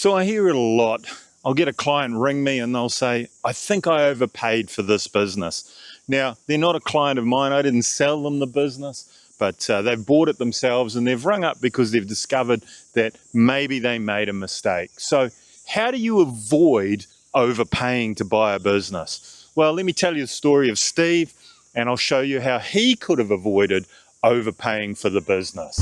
So I hear it a lot. I'll get a client ring me and they'll say, I think I overpaid for this business. Now, they're not a client of mine. I didn't sell them the business, but they've bought it themselves and they've rung up because they've discovered that maybe they made a mistake. So how do you avoid overpaying to buy a business? Well, let me tell you the story of Steve, and I'll show you how he could have avoided overpaying for the business.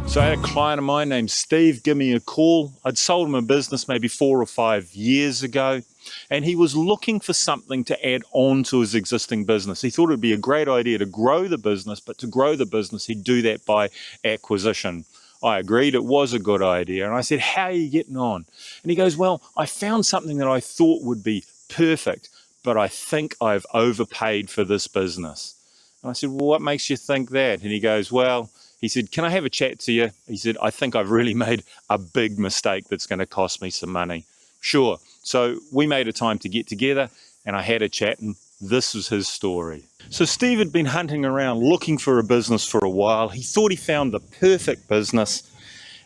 So I had a client of mine named Steve give me a call. I'd sold him a business maybe 4 or 5 years ago, and he was looking for something to add on to his existing business. He thought it would be a great idea to grow the business, but to grow the business, he'd do that by acquisition. I agreed it was a good idea, and I said, how are you getting on? And he goes, well, I found something that I thought would be perfect, but I think I've overpaid for this business. And I said, well, what makes you think that? And he goes, well, he said, can I have a chat to you? He said, I think I've really made a big mistake that's going to cost me some money. Sure. So we made a time to get together and I had a chat, and this was his story. So Steve had been hunting around looking for a business for a while. He thought he found the perfect business,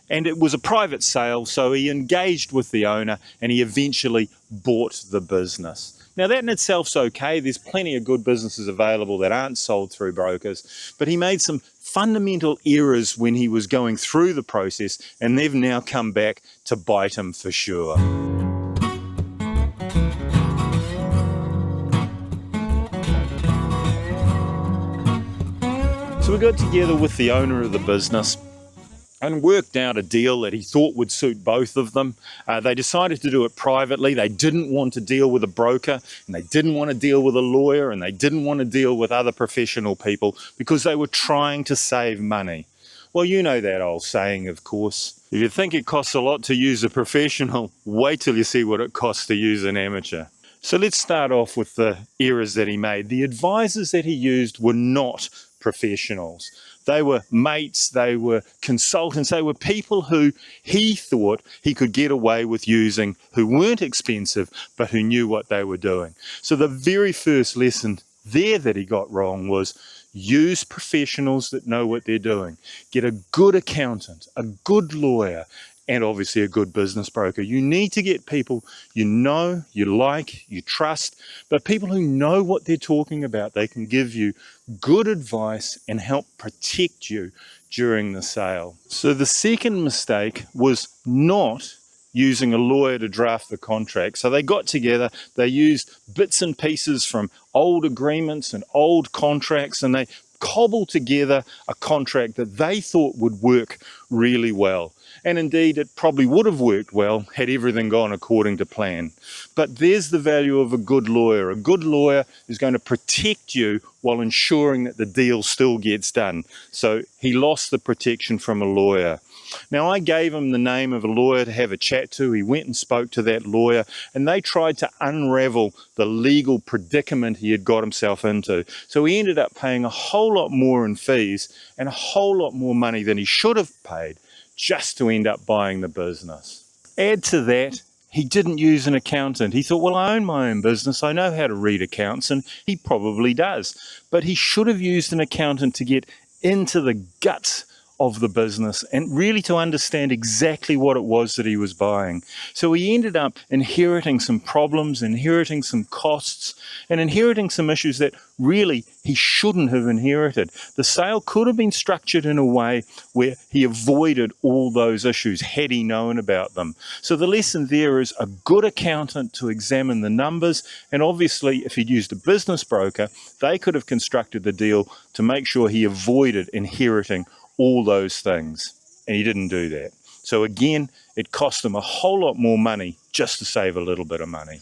and it was a private sale. So he engaged with the owner and he eventually bought the business. Now that in itself's okay. There's plenty of good businesses available that aren't sold through brokers, but he made some fundamental errors when he was going through the process, and they've now come back to bite him for sure. So we got together with the owner of the business and worked out a deal that he thought would suit both of them. They decided to do it privately. They didn't want to deal with a broker, and they didn't want to deal with a lawyer, and they didn't want to deal with other professional people because they were trying to save money. Well, you know that old saying, of course. If you think it costs a lot to use a professional, wait till you see what it costs to use an amateur. So let's start off with the errors that he made. The advisors that he used were not professionals. They were mates, they were consultants, they were people who he thought he could get away with using, who weren't expensive, but who knew what they were doing. So the very first lesson there that he got wrong was use professionals that know what they're doing. Get a good accountant, a good lawyer, and obviously a good business broker. You need to get people you know, you like, you trust, but people who know what they're talking about. They can give you good advice and help protect you during the sale. So the second mistake was not using a lawyer to draft the contract. So they got together, they used bits and pieces from old agreements and old contracts, and they cobbled together a contract that they thought would work really well. And indeed, it probably would have worked well had everything gone according to plan. But there's the value of a good lawyer. A good lawyer is going to protect you while ensuring that the deal still gets done. So he lost the protection from a lawyer. Now, I gave him the name of a lawyer to have a chat to. He went and spoke to that lawyer, and they tried to unravel the legal predicament he had got himself into. So he ended up paying a whole lot more in fees and a whole lot more money than he should have paid, just to end up buying the business. Add to that, he didn't use an accountant. He thought, well, I own my own business. I know how to read accounts, and he probably does. But he should have used an accountant to get into the guts of the business and really to understand exactly what it was that he was buying. So he ended up inheriting some problems, inheriting some costs, and inheriting some issues that really he shouldn't have inherited. The sale could have been structured in a way where he avoided all those issues had he known about them. So the lesson there is a good accountant to examine the numbers, and obviously if he'd used a business broker, they could have constructed the deal to make sure he avoided inheriting all those things, and he didn't do that. So again, it cost him a whole lot more money just to save a little bit of money.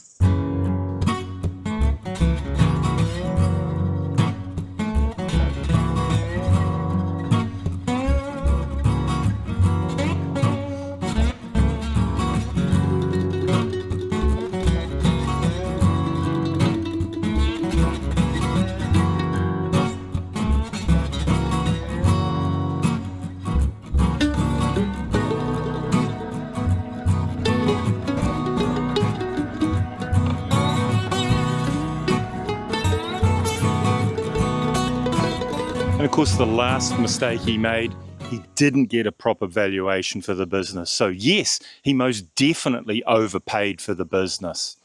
And of course, the last mistake he made, he didn't get a proper valuation for the business. So yes, he most definitely overpaid for the business.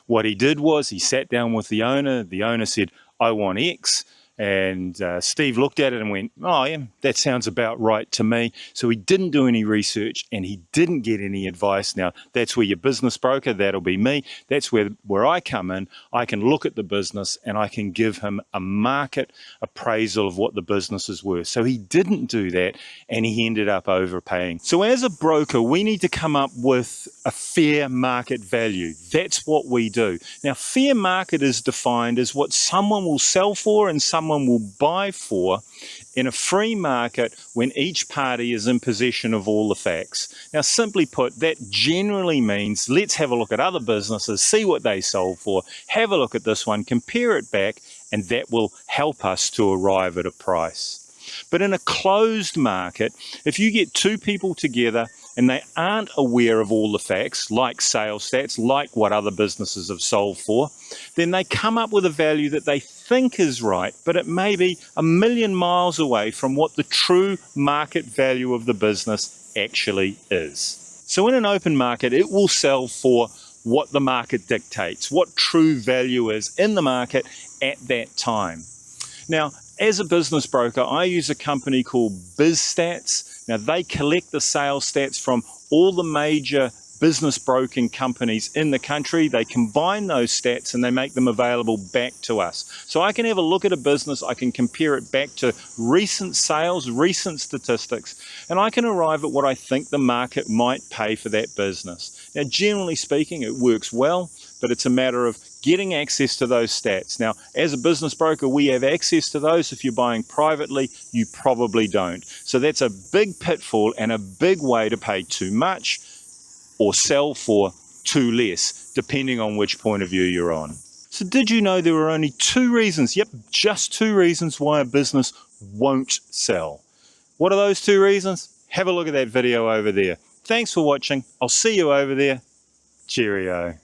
What he did was he sat down with the owner. The owner said, I want X. And Steve looked at it and went, oh yeah, that sounds about right to me. So he didn't do any research and he didn't get any advice. Now, that's where your business broker, that'll be me. That's where I come in. I can look at the business and I can give him a market appraisal of what the business is worth. So he didn't do that and he ended up overpaying. So as a broker, we need to come up with a fair market value. That's what we do. Now, fair market is defined as what someone will sell for and someone will buy for in a free market when each party is in possession of all the facts. Now, simply put, that generally means let's have a look at other businesses, see what they sold for, have a look at this one, compare it back, and that will help us to arrive at a price. But in a closed market, if you get two people together and they aren't aware of all the facts, like sales stats, like what other businesses have sold for, then they come up with a value that they think is right, but it may be a million miles away from what the true market value of the business actually is. So in an open market, it will sell for what the market dictates, what true value is in the market at that time. Now, as a business broker, I use a company called BizStats. Now, they collect the sales stats from all the major business broking companies in the country. They combine those stats and they make them available back to us. So I can have a look at a business, I can compare it back to recent sales, recent statistics, and I can arrive at what I think the market might pay for that business. Now, generally speaking, it works well, but it's a matter of getting access to those stats. Now, as a business broker, we have access to those. If you're buying privately, you probably don't. So that's a big pitfall and a big way to pay too much or sell for too less, depending on which point of view you're on. So did you know there are only two reasons, just two reasons why a business won't sell? What are those two reasons? Have a look at that video over there. Thanks for watching. I'll see you over there. Cheerio.